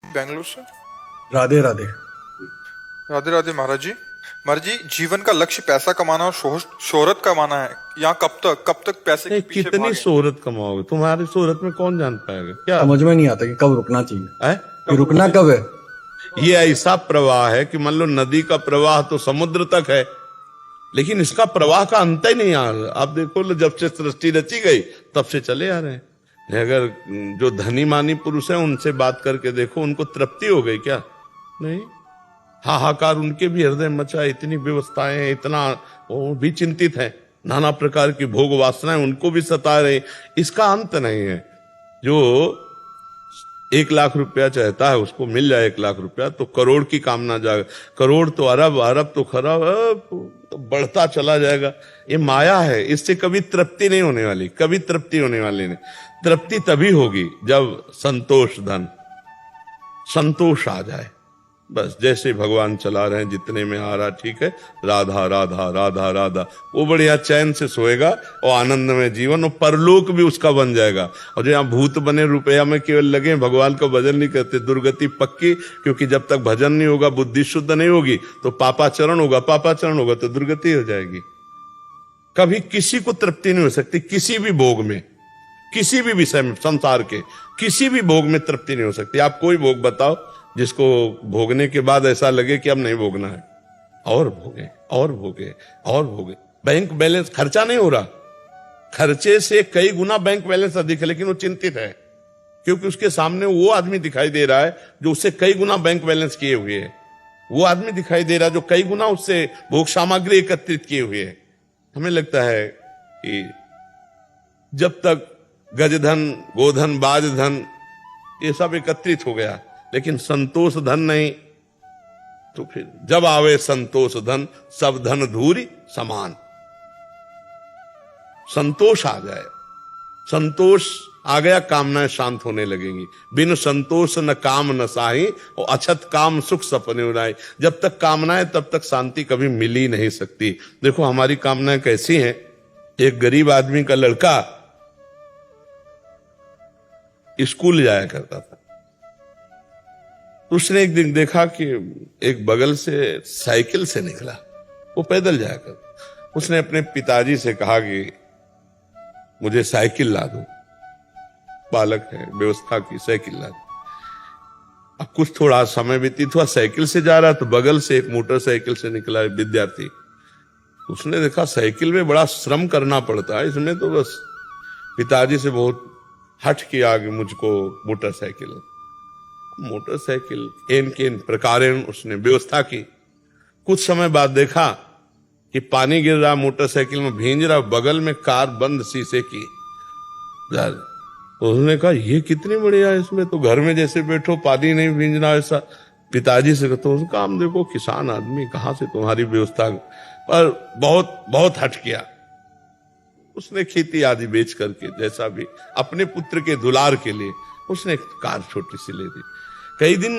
बेंगलुरु से। राधे राधे। राधे राधे महाराज जी। महाराज जी, जीवन का लक्ष्य पैसा कमाना और शोहरत कमाना है। यहाँ कब तक पैसे के नहीं, पीछे कितनी भागें? शोहरत कमाओगे? तुम्हारी शोहरत में कौन जान पाएगा क्या समझ में नहीं आता कि कब रुकना चाहिए, है? कि रुकना कब है। ये ऐसा प्रवाह है कि मान लो नदी का प्रवाह तो समुद्र तक है, लेकिन इसका प्रवाह का अंत ही नहीं आ रहा। आप देखो लो, जब से सृष्टि रची गई तब से चले आ रहे हैं। अगर जो धनी मानी पुरुष है उनसे बात करके देखो, उनको तृप्ति हो गई क्या? नहीं। हाहाकार उनके भी हृदय मचा, इतनी व्यवस्थाएं हैं, इतना वो भी चिंतित है, नाना प्रकार की भोग वासनाएं उनको भी सता रहे, इसका अंत नहीं है। जो 1 लाख रुपया चाहता है उसको मिल जाए 1 लाख रुपया तो करोड़ की कामना जाएगा, करोड़ तो अरब, अरब तो खरब, तो बढ़ता चला जाएगा। ये माया है, इससे कभी तृप्ति नहीं होने वाली, कभी तृप्ति होने वाली नहीं। तृप्ति तभी होगी जब संतोष धन, संतोष आ जाए। बस जैसे भगवान चला रहे हैं, जितने में आ रहा ठीक है, राधा राधा राधा राधा, वो बढ़िया चैन से सोएगा और आनंद में जीवन, और परलोक भी उसका बन जाएगा। और जो यहाँ भूत बने रुपया में केवल लगे, भगवान का भजन नहीं करते, दुर्गति पक्की। क्योंकि जब तक भजन नहीं होगा, बुद्धि शुद्ध नहीं होगी, तो पापाचरण होगा, पापाचरण होगा तो दुर्गति हो जाएगी। कभी किसी को तृप्ति नहीं हो सकती, किसी भी भोग में, किसी भी विषय में, संसार के किसी भी भोग में तृप्ति नहीं हो सकती। आप कोई भोग बताओ जिसको भोगने के बाद ऐसा लगे कि अब नहीं भोगना है, और भोगे और भोगे और भोगे। बैंक बैलेंस, खर्चा नहीं हो रहा, खर्चे से कई गुना बैंक बैलेंस अधिक है, लेकिन वो चिंतित है क्योंकि उसके सामने वो आदमी दिखाई दे रहा है जो उससे कई गुना बैंक बैलेंस किए हुए है। वो आदमी दिखाई दे रहा है जो कई गुना उससे भोग सामग्री एकत्रित किए हुए है। हमें लगता है कि जब तक गजधन, गोधन, बाजधन ये सब एकत्रित हो गया, लेकिन संतोष धन नहीं, तो फिर जब आवे संतोष धन, सब धन धूरी समान। संतोष आ जाए, संतोष आ गया, कामनाएं शांत होने लगेंगी। बिन संतोष न काम न साही, और अछत काम सुख सपने उड़ाए। जब तक कामनाएं तब तक शांति कभी मिल ही नहीं सकती। देखो हमारी कामनाएं कैसी हैं। एक गरीब आदमी का लड़का स्कूल जाया करता था, उसने एक दिन देखा कि एक बगल से साइकिल से निकला, वो पैदल जाया कर। उसने अपने पिताजी से कहा कि मुझे साइकिल ला दो, बालक है, व्यवस्था की, साइकिल ला दो। अब कुछ थोड़ा समय व्यतीत हुआ, साइकिल से जा रहा तो बगल से एक मोटरसाइकिल से निकला विद्यार्थी। उसने देखा साइकिल में बड़ा श्रम करना पड़ता है, इसमें तो बस पिताजी से बहुत हट किया कि मुझको मोटरसाइकिल। मोटरसाइकिल एन के प्रकारेण उसने व्यवस्था की। कुछ समय बाद देखा कि पानी गिर रहा, मोटरसाइकिल में भींज रहा, बगल में कार बंद शीशे की। तो उसने कहा ये कितनी बढ़िया है, इसमें तो घर में जैसे बैठो, पानी नहीं भींजना ऐसा। पिताजी से कहते उसका काम देखो, किसान आदमी, कहां से तुम्हारी व्यवस्था, पर बहुत बहुत हट किया। उसने खेती आदि बेच करके जैसा भी अपने पुत्र के दुलार के लिए उसने एक कार छोटी सी ले दी। कई दिन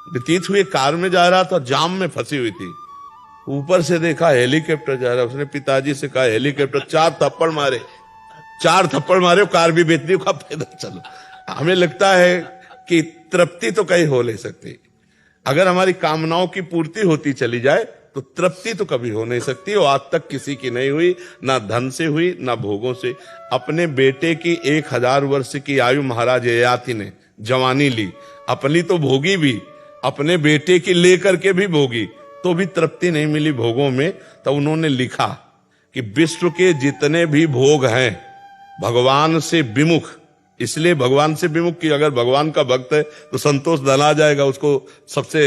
व्यतीत हुए, कार में जा रहा था, जाम में फंसी हुई थी। ऊपर से देखा हेलीकॉप्टर जा रहा, उसने पिताजी से कहा हेलीकॉप्टर, 4 थप्पड़ मारे, 4 थप्पड़ मारे, कार भी बेच दी, कहा पैदल चलो। हमें लगता है कि तृप्ति तो कहीं हो नहीं सकती। अगर हमारी कामनाओं की पूर्ति होती चली जाए तो तृप्ति तो कभी हो नहीं सकती, और आज तक किसी की नहीं हुई, ना धन से हुई ना भोगों से। अपने बेटे की 1000 वर्ष की आयु महाराज ययाति ने जवानी ली, अपनी तो भोगी भी, अपने बेटे की लेकर के भी भोगी, तो भी तृप्ति नहीं मिली भोगों में। तो उन्होंने लिखा कि विश्व के जितने भी भोग हैं भगवान से विमुख, इसलिए भगवान से विमुख कि अगर भगवान का भक्त है तो संतोष धन आ जाएगा उसको। सबसे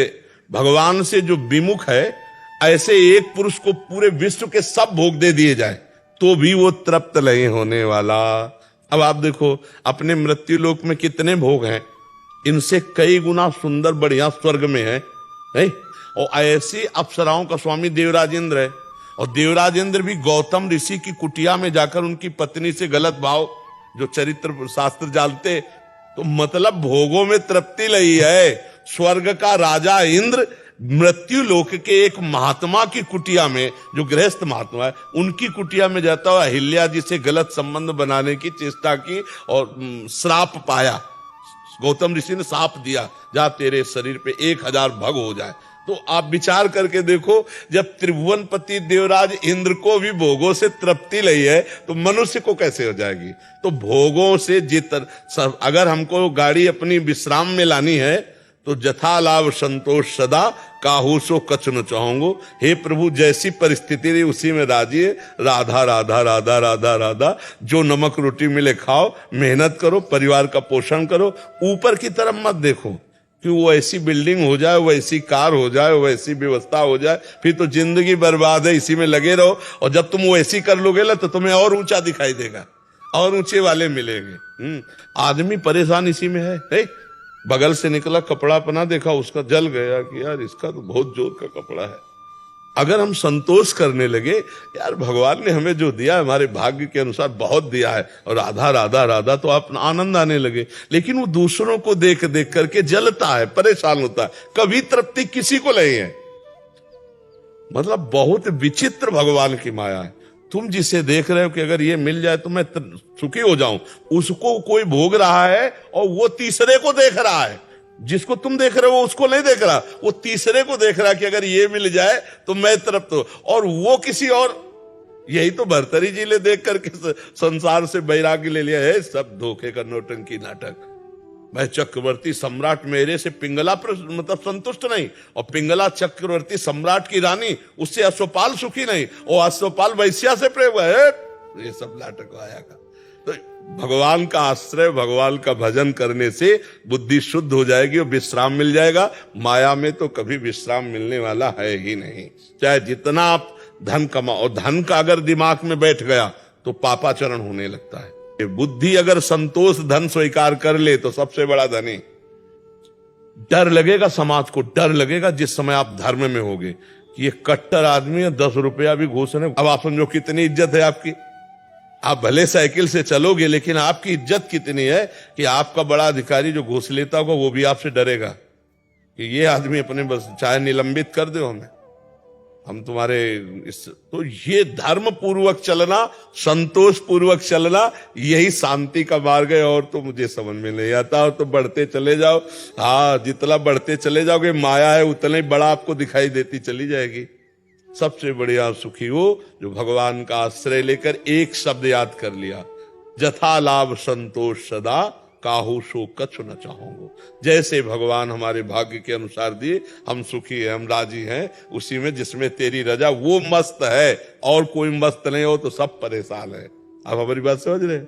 भगवान से जो विमुख है, ऐसे एक पुरुष को पूरे विश्व के सब भोग दे दिए जाए तो भी वो तृप्त नहीं होने वाला। अब आप देखो अपने मृत्यु लोक में कितने भोग हैं, इनसे कई गुना सुंदर बढ़िया स्वर्ग में है, नहीं? और ऐसी अप्सराओं का स्वामी देवराजेंद्र है, और देवराजेंद्र भी गौतम ऋषि की कुटिया में जाकर उनकी पत्नी से गलत भाव, जो चरित्र शास्त्र जानते, तो मतलब भोगों में तृप्ति नहीं है। स्वर्ग का राजा इंद्र मृत्यु लोक के एक महात्मा की कुटिया में, जो गृहस्थ महात्मा है, उनकी कुटिया में जाता हुआ अहिल्या जी से गलत संबंध बनाने की चेष्टा की और श्राप पाया। गौतम ऋषि ने साप दिया, जा तेरे शरीर पे 1000 भग हो जाए। तो आप विचार करके देखो, जब त्रिभुवनपति देवराज इंद्र को भी भोगों से तृप्ति लई है तो मनुष्य को कैसे हो जाएगी। तो भोगों से अगर हमको गाड़ी अपनी विश्राम में लानी है तो जथा लाभ संतोष सदा, काहू सो कछु न चाहूंगो। हे प्रभु, जैसी परिस्थिति रही उसी में राजी है। राधा राधा राधा राधा राधा, जो नमक रोटी मिले खाओ, मेहनत करो, परिवार का पोषण करो, ऊपर की तरफ मत देखो कि वो ऐसी बिल्डिंग हो जाए, वो ऐसी कार हो जाए, वो ऐसी व्यवस्था हो जाए, फिर तो जिंदगी बर्बाद है, इसी में लगे रहो। और जब तुम वो ऐसी कर लोगे ना तो तुम्हें और ऊंचा दिखाई देगा और ऊंचे वाले मिलेंगे। आदमी परेशान इसी में है। बगल से निकला कपड़ा पहना, देखा उसका जल गया कि यार इसका तो बहुत जोर का कपड़ा है। अगर हम संतोष करने लगे, यार भगवान ने हमें जो दिया हमारे भाग्य के अनुसार बहुत दिया है, और राधा राधा राधा, तो आप आनंद आने लगे। लेकिन वो दूसरों को देख देख करके जलता है, परेशान होता है, कभी तृप्ति किसी को नहीं है। मतलब बहुत विचित्र भगवान की माया है। तुम जिसे देख रहे हो कि अगर ये मिल जाए तो मैं सुखी हो जाऊं, उसको कोई भोग रहा है और वो तीसरे को देख रहा है। जिसको तुम देख रहे हो उसको नहीं देख रहा, वो तीसरे को देख रहा कि अगर ये मिल जाए तो मैं तृप्त हो, और वो किसी और। यही तो भर्तरी जी ने देख करके संसार से वैराग्य ले लिया है। सब धोखे का नौटंकी नाटक। मैं चक्रवर्ती सम्राट, मेरे से पिंगला मतलब संतुष्ट नहीं, और पिंगला चक्रवर्ती सम्राट की रानी, उससे अश्वपाल सुखी नहीं, और अश्वपाल वैश्या से प्रेम है। ये सब नाटक आया का। तो भगवान का आश्रय, भगवान का भजन करने से बुद्धि शुद्ध हो जाएगी और विश्राम मिल जाएगा। माया में तो कभी विश्राम मिलने वाला है ही नहीं। चाहे जितना आप धन कमाओ, और धन का अगर दिमाग में बैठ गया तो पापाचरण होने लगता है। बुद्धि अगर संतोष धन स्वीकार कर ले तो सबसे बड़ा धनी। डर लगेगा समाज को, डर लगेगा जिस समय आप धर्म में होगे कि ये कट्टर आदमी है, 10 रुपया भी घूस रहे। अब आप समझो कितनी इज्जत है आपकी। आप भले साइकिल से चलोगे, लेकिन आपकी इज्जत कितनी है कि आपका बड़ा अधिकारी जो घूस लेता होगा वो भी आपसे डरेगा कि ये आदमी अपने बस चाहे निलंबित कर दो हमें, हम तुम्हारे तो ये धर्म पूर्वक चलना, संतोष पूर्वक चलना, यही शांति का मार्ग है। और तो मुझे समझ में नहीं आता। और तो बढ़ते चले जाओ, हाँ, जितना बढ़ते चले जाओगे माया है उतना ही बड़ा आपको दिखाई देती चली जाएगी। सबसे बढ़िया सुखी हो जो भगवान का आश्रय लेकर एक शब्द याद कर लिया, जथा लाभ संतोष सदा, काहू सो कछु न चाहूंगो। जैसे भगवान हमारे भाग्य के अनुसार दिए, हम सुखी हैं, हम राजी हैं उसी में जिसमें तेरी रजा। वो मस्त है और कोई मस्त नहीं हो तो सब परेशान है। आप हमारी बात समझ रहे हैं?